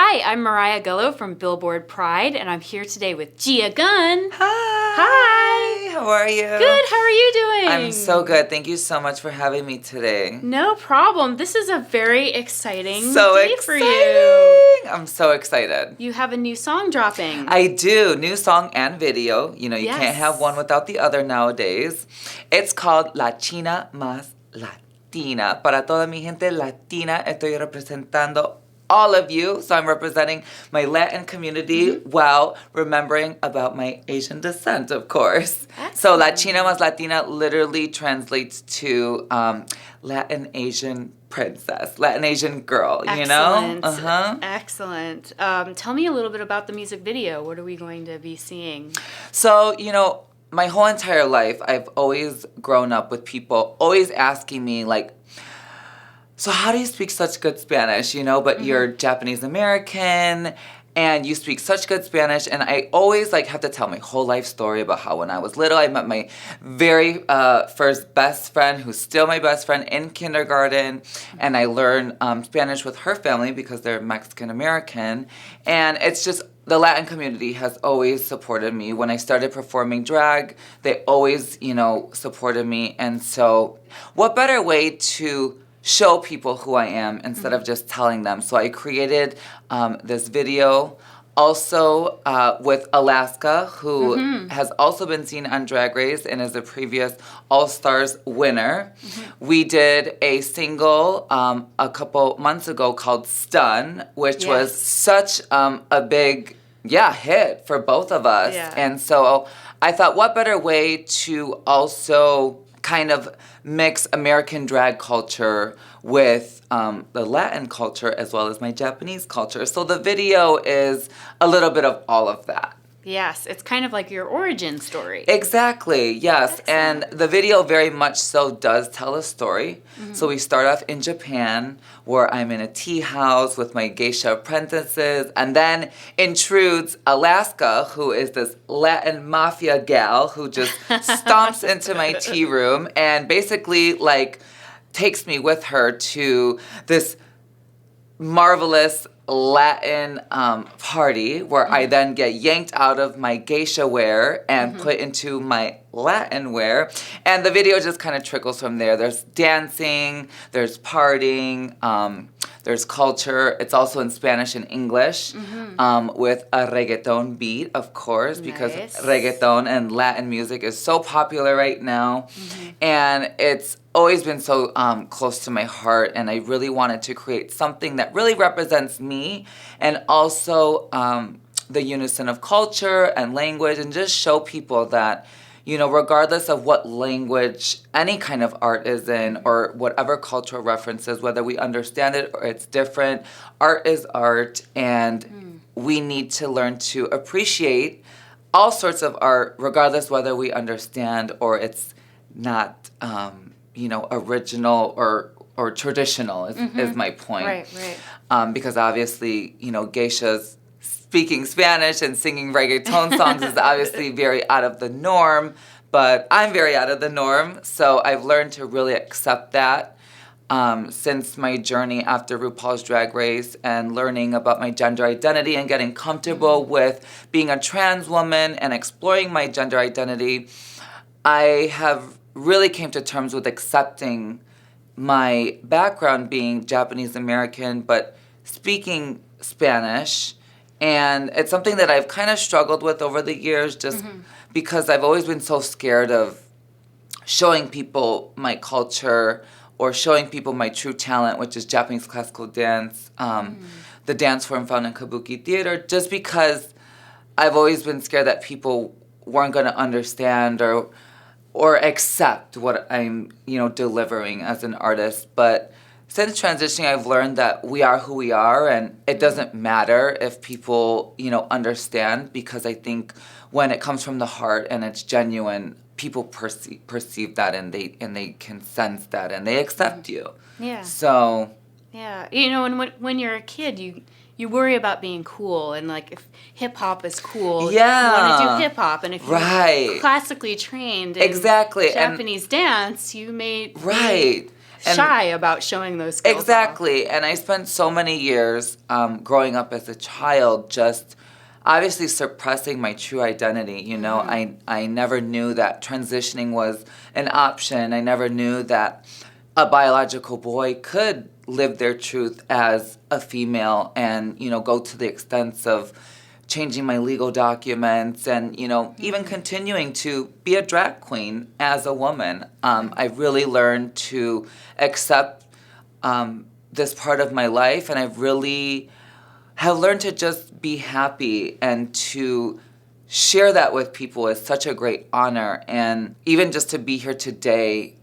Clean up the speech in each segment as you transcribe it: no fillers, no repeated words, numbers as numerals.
Hi, I'm Mariah Gullo from Billboard Pride, and I'm here today with Gia Gunn. Hi. How are you? Good. How are you doing? I'm so good. Thank you so much for having me today. No problem. This is a very exciting day for you. I'm so excited. You have a new song dropping. I do. New song and video. You Yes. can't have one without the other nowadays. It's called China Mas Latina. Para toda mi gente latina, estoy representando all of you. So I'm representing my Latin community while remembering about my Asian descent, of course. Excellent. So China Mas Latina literally translates to Latin Asian princess, Latin Asian girl, you know? Excellent. Tell me a little bit about the music video. What are we going to be seeing? So, my whole entire life, I've always grown up with people always asking me, like, so how do you speak such good Spanish, but you're Japanese American and you speak such good Spanish. And I always have to tell my whole life story about how when I was little, I met my very first best friend, who's still my best friend, in kindergarten. And I learned Spanish with her family because they're Mexican American. And it's just, the Latin community has always supported me. When I started performing drag, they always, supported me. And so what better way to show people who I am instead of just telling them. So I created this video also with Alaska, who has also been seen on Drag Race and is a previous All-Stars winner. We did a single a couple months ago called Stun, which was such a big hit for both of us. Yeah. And so I thought, what better way to also kind of mix American drag culture with the Latin culture as well as my Japanese culture. So the video is a little bit of all of that. Yes, it's kind of like your origin story. Exactly, yes. Excellent. And the video very much so does tell a story. So we start off in Japan, where I'm in a tea house with my geisha apprentices, and then intrudes Alaska, who is this Latin mafia gal who just stomps into my tea room and basically takes me with her to this marvelous Latin party where I then get yanked out of my geisha wear and put into my Latin wear. And the video just kind of trickles from there. There's dancing, there's partying, there's culture. It's also in Spanish and English with a reggaeton beat, of course, because reggaeton and Latin music is so popular right now. And it's always been so close to my heart, and I really wanted to create something that really represents me and also the unison of culture and language, and just show people that, regardless of what language any kind of art is in or whatever cultural references, whether we understand it or it's different, art is art, and we need to learn to appreciate all sorts of art, regardless whether we understand or it's not original or traditional is my point. Right. Because obviously, geishas speaking Spanish and singing reggaeton songs is obviously very out of the norm, but I'm very out of the norm, so I've learned to really accept that since my journey after RuPaul's Drag Race and learning about my gender identity and getting comfortable with being a trans woman and exploring my gender identity. I have really came to terms with accepting my background being Japanese American, but speaking Spanish. And it's something that I've kind of struggled with over the years, just because I've always been so scared of showing people my culture or showing people my true talent, which is Japanese classical dance, the dance form found in Kabuki theater, just because I've always been scared that people weren't going to understand or accept what I'm, delivering as an artist. But since transitioning, I've learned that we are who we are, and it doesn't matter if people, understand, because I think when it comes from the heart and it's genuine, people perceive that, and they can sense that, and they accept you. Yeah. So. Yeah, when you're a kid, you worry about being cool, and if hip hop is cool, you want to do hip hop, and if you're classically trained in exactly Japanese dance, you may shy about showing those skills Exactly. off. And I spent so many years growing up as a child just obviously suppressing my true identity. You know, I never knew that transitioning was an option. I never knew that a biological boy could live their truth as a female and, you know, go to the extents of changing my legal documents and, you know, even continuing to be a drag queen as a woman. I really learned to accept this part of my life, and I really have learned to just be happy and to share that with people is such a great honor. And even just to be here today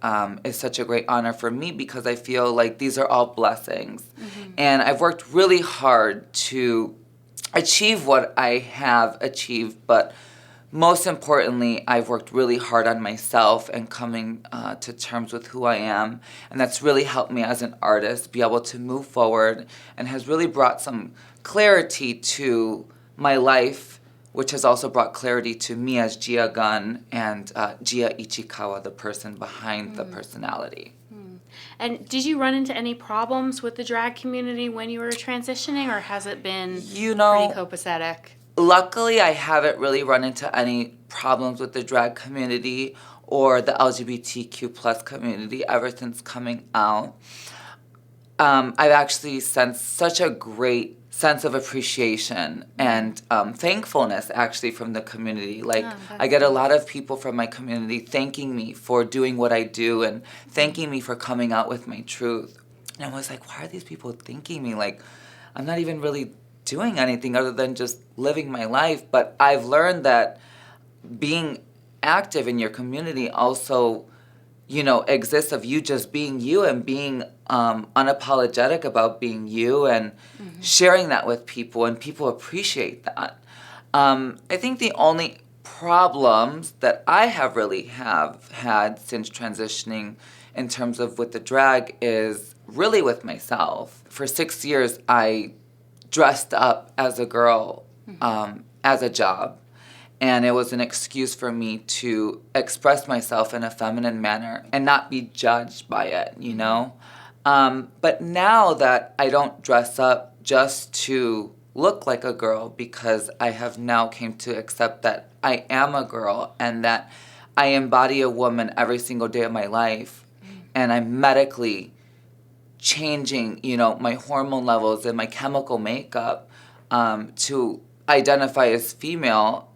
is such a great honor for me because I feel like these are all blessings. And I've worked really hard to achieve what I have achieved, but most importantly, I've worked really hard on myself and coming to terms with who I am, and that's really helped me as an artist be able to move forward and has really brought some clarity to my life, which has also brought clarity to me as Gia Gunn and Gia Ichikawa, the person behind the personality. And did you run into any problems with the drag community when you were transitioning, or has it been pretty copacetic? Luckily, I haven't really run into any problems with the drag community or the LGBTQ plus community ever since coming out. I've actually sensed such a great sense of appreciation and thankfulness actually from the community. Like, I get a lot of people from my community thanking me for doing what I do and thanking me for coming out with my truth. And I was like, why are these people thanking me? Like, I'm not even really doing anything other than just living my life. But I've learned that being active in your community also, you know, exists of you just being you and being unapologetic about being you and sharing that with people, and people appreciate that. I think the only problems that I have had since transitioning in terms of with the drag is really with myself. For 6 years, I dressed up as a girl as a job. And it was an excuse for me to express myself in a feminine manner and not be judged by it, you know? But now that I don't dress up just to look like a girl, because I have now came to accept that I am a girl and that I embody a woman every single day of my life. And I'm medically changing, you know, my hormone levels and my chemical makeup to identify as female.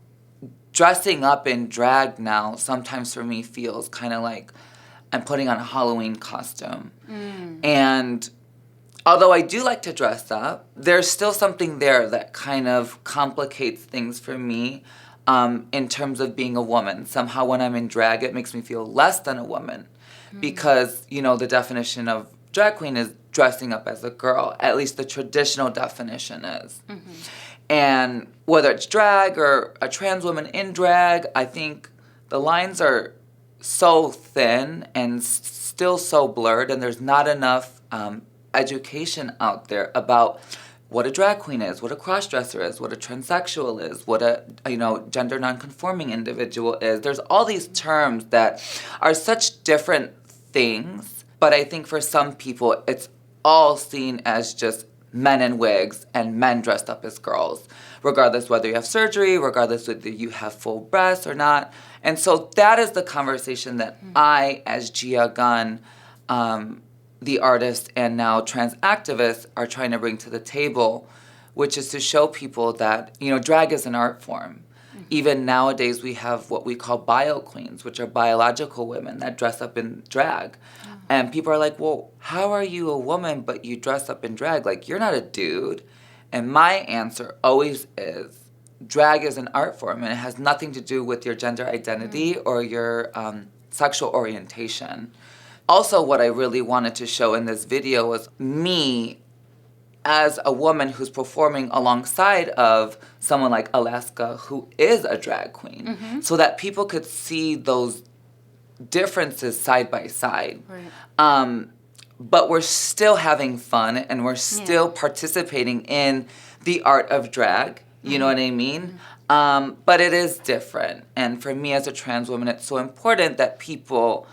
Dressing up in drag now sometimes for me feels kind of like I'm putting on a Halloween costume. And although I do like to dress up, there's still something there that kind of complicates things for me in terms of being a woman. Somehow when I'm in drag, it makes me feel less than a woman because, you know, the definition of drag queen is dressing up as a girl. At least the traditional definition is. And whether it's drag or a trans woman in drag, I think the lines are so thin and still so blurred, and there's not enough education out there about what a drag queen is, what a crossdresser is, what a transsexual is, what a, you know, gender nonconforming individual is. There's all these terms that are such different things, but I think for some people it's all seen as just men in wigs and men dressed up as girls, regardless whether you have surgery, regardless whether you have full breasts or not. And so that is the conversation that I, as Gia Gunn, the artist and now trans activist, are trying to bring to the table, which is to show people that, you know, drag is an art form. Even nowadays we have what we call bio queens, which are biological women that dress up in drag. And people are like, well, how are you a woman but you dress up in drag? Like, you're not a dude. And my answer always is, drag is an art form, and it has nothing to do with your gender identity or your sexual orientation. Also, what I really wanted to show in this video was me as a woman who's performing alongside of someone like Alaska, who is a drag queen, so that people could see those differences side by side. But we're still having fun and we're still participating in the art of drag. You know what I mean? But it is different. And for me as a trans woman, it's so important that people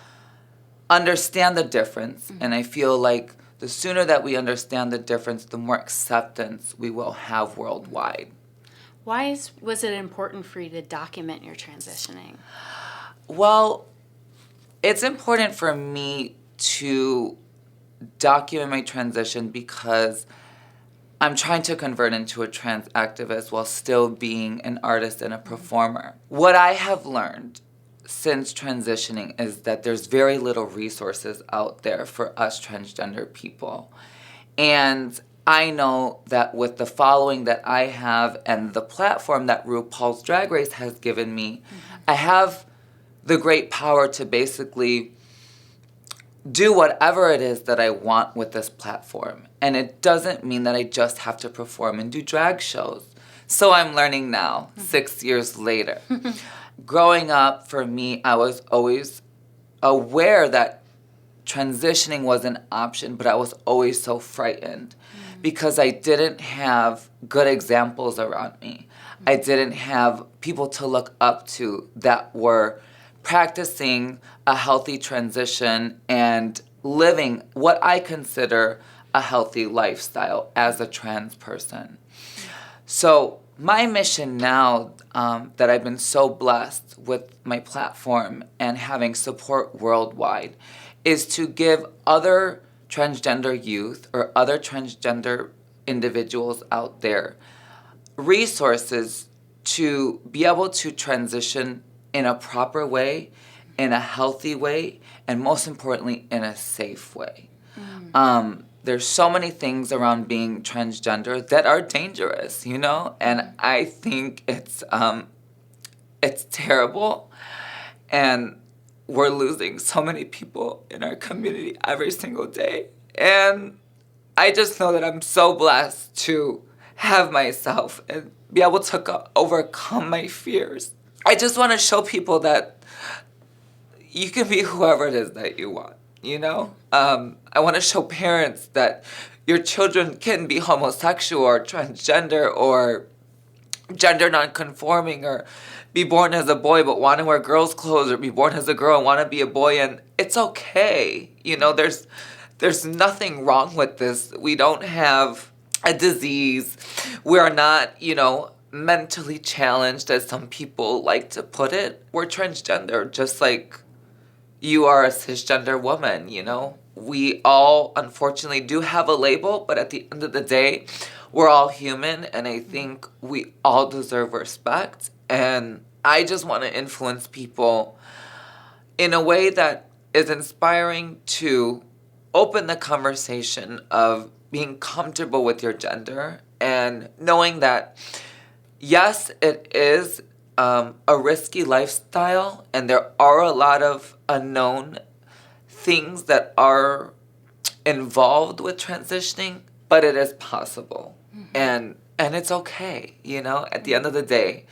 understand the difference. And I feel like the sooner that we understand the difference, the more acceptance we will have worldwide. Why was it important for you to document your transitioning? Well, it's important for me to document my transition because I'm trying to convert into a trans activist while still being an artist and a performer. What I have learned since transitioning is that there's very little resources out there for us transgender people. And I know that with the following that I have and the platform that RuPaul's Drag Race has given me, I have the great power to basically do whatever it is that I want with this platform. And it doesn't mean that I just have to perform and do drag shows. So I'm learning now, 6 years later. Growing up, for me, I was always aware that transitioning was an option, but I was always so frightened because I didn't have good examples around me. I didn't have people to look up to that were practicing a healthy transition and living what I consider a healthy lifestyle as a trans person. So my mission now, that I've been so blessed with my platform and having support worldwide, is to give other transgender youth or other transgender individuals out there resources to be able to transition in a proper way, in a healthy way, and most importantly, in a safe way. There's so many things around being transgender that are dangerous, you know? And I think it's terrible. And we're losing so many people in our community every single day. And I just know that I'm so blessed to have myself and be able to overcome my fears. I just want to show people that you can be whoever it is that you want, you know? I want to show parents that your children can be homosexual or transgender or gender nonconforming or be born as a boy but want to wear girls' clothes or be born as a girl and want to be a boy, and it's okay. You know, there's nothing wrong with this. We don't have a disease. We are not, you know, mentally challenged, as some people like to put it. We're transgender, just like you are a cisgender woman, you know? We all, unfortunately, do have a label, but at the end of the day, we're all human, and I think we all deserve respect. And I just want to influence people in a way that is inspiring to open the conversation of being comfortable with your gender and knowing that, yes, it is a risky lifestyle, and there are a lot of unknown things that are involved with transitioning, but it is possible. And it's okay, you know, at the end of the day.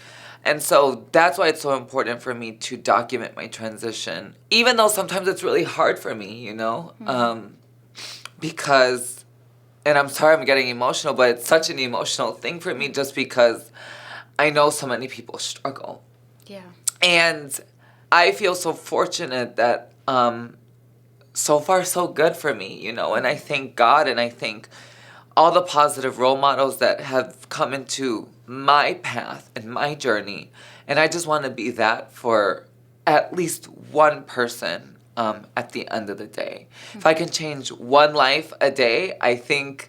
And so that's why it's so important for me to document my transition, even though sometimes it's really hard for me, you know, because, and I'm sorry I'm getting emotional, but it's such an emotional thing for me just because I know so many people struggle. Yeah. And I feel so fortunate that so far so good for me, you know, and I thank God and I thank all the positive role models that have come into my path and my journey. And I just want to be that for at least one person at the end of the day. If I can change one life a day, I think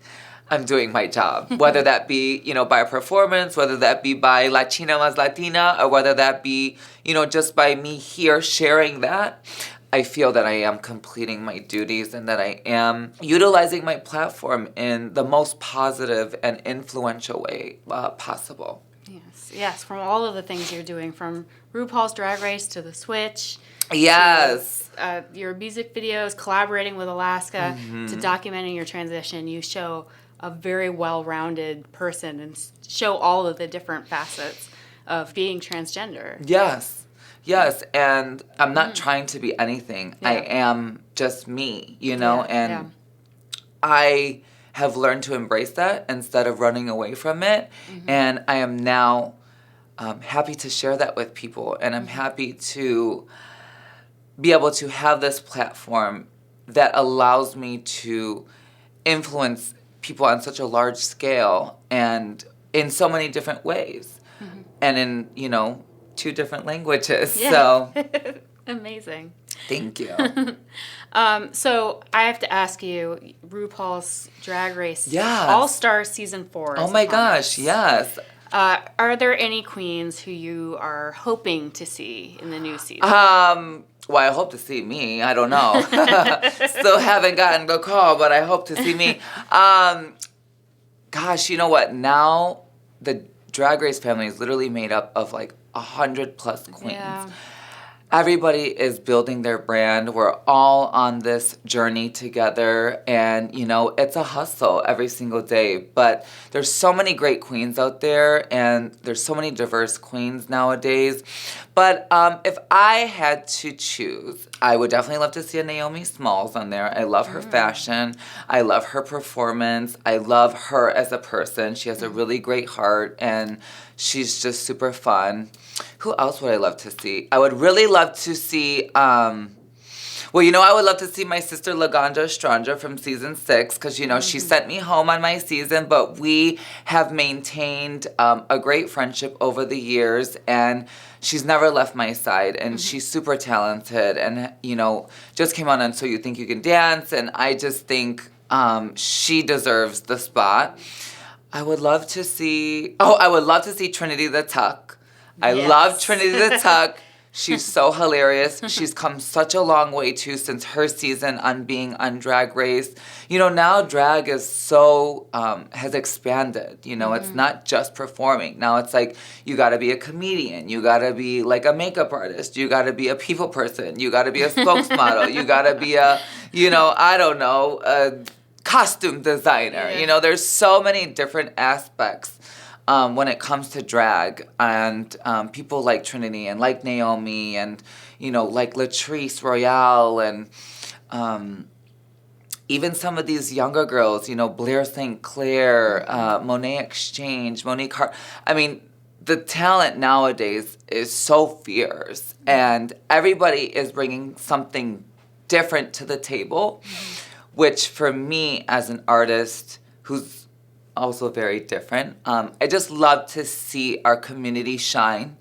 I'm doing my job. Whether that be, you know, by a performance, whether that be by China Mas Latina, or whether that be, you know, just by me here sharing that, I feel that I am completing my duties and that I am utilizing my platform in the most positive and influential way possible. Yes, from all of the things you're doing, from RuPaul's Drag Race to The Switch. Yes. To, your music videos, collaborating with Alaska, to documenting your transition. You show a very well-rounded person and show all of the different facets of being transgender. Yes, and I'm not trying to be anything. Yeah. I am just me, you know, and I have learned to embrace that instead of running away from it. And I am now happy to share that with people, and I'm happy to be able to have this platform that allows me to influence people on such a large scale and in so many different ways and in, 2 different languages. Yeah. So Amazing. thank you. So I have to ask you, RuPaul's Drag Race Yes. All-Star Season 4 Oh is my upon gosh, us. yes. Are there any queens who you are hoping to see in the new season? Well, I hope to see me. I don't know. Still haven't gotten the call, but I hope to see me. Gosh, you know what? Now the Drag Race family is literally made up of like 100 plus queens. Yeah. Everybody is building their brand. We're all on this journey together, and it's a hustle every single day. But there's so many great queens out there, and there's so many diverse queens nowadays. But if I had to choose, I would definitely love to see a Naomi Smalls on there. I love her fashion. I love her performance. I love her as a person. She has a really great heart, and she's just super fun. Who else would I love to see? I would really love to see, I would love to see my sister Laganja Estranja from season 6 because, she sent me home on my season, but we have maintained a great friendship over the years, and she's never left my side, and she's super talented, and, just came on So You Think You Can Dance, and I just think she deserves the spot. I would love to see Trinity the Tuck. I love Trinity the Tuck. She's so hilarious. She's come such a long way, too, since her season on being on Drag Race. Now drag is so, has expanded. It's not just performing. Now it's like, you got to be a comedian. You got to be like a makeup artist. You got to be a people person. You got to be a spokesmodel. You got to be a, a costume designer. Yeah. There's so many different aspects when it comes to drag, and people like Trinity and like Naomi and, like Latrice Royale and even some of these younger girls, Blair St. Clair, Monet Exchange, Monique Hart. I mean, the talent nowadays is so fierce, and everybody is bringing something different to the table, which for me as an artist who's also very different. I just love to see our community shine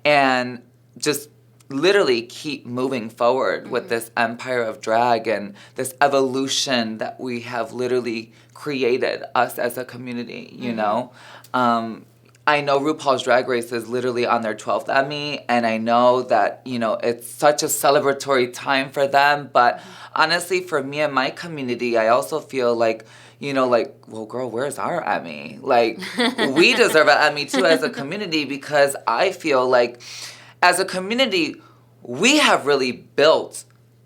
and just literally keep moving forward with this empire of drag and this evolution that we have literally created, us as a community, I know RuPaul's Drag Race is literally on their 12th Emmy, and I know that, it's such a celebratory time for them, but honestly, for me and my community, I also feel like, well, girl, where's our Emmy? Like, we deserve an Emmy, too, as a community, because I feel like, as a community, we have really built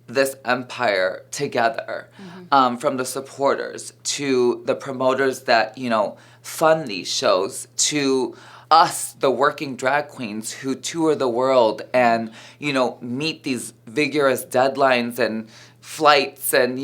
this empire together, from the supporters to the promoters that, fund these shows, to us, the working drag queens who tour the world and, meet these vigorous deadlines and flights and,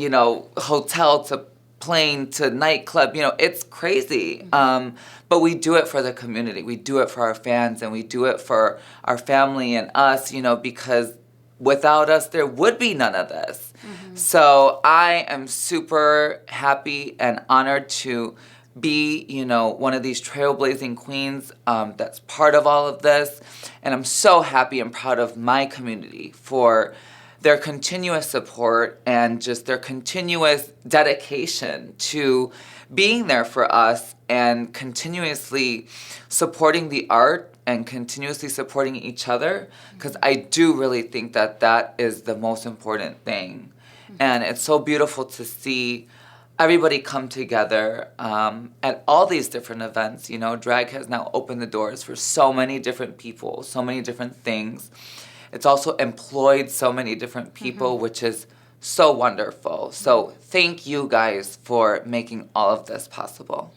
hotel to plane to nightclub, it's crazy. But we do it for the community. We do it for our fans, and we do it for our family and us, because without us, there would be none of this. So I am super happy and honored to be, one of these trailblazing queens that's part of all of this. And I'm so happy and proud of my community for their continuous support and just their continuous dedication to being there for us and continuously supporting the art and continuously supporting each other, because I do really think that that is the most important thing. And it's so beautiful to see everybody come together at all these different events. Drag has now opened the doors for so many different people, so many different things. It's also employed so many different people, which is so wonderful. So thank you guys for making all of this possible.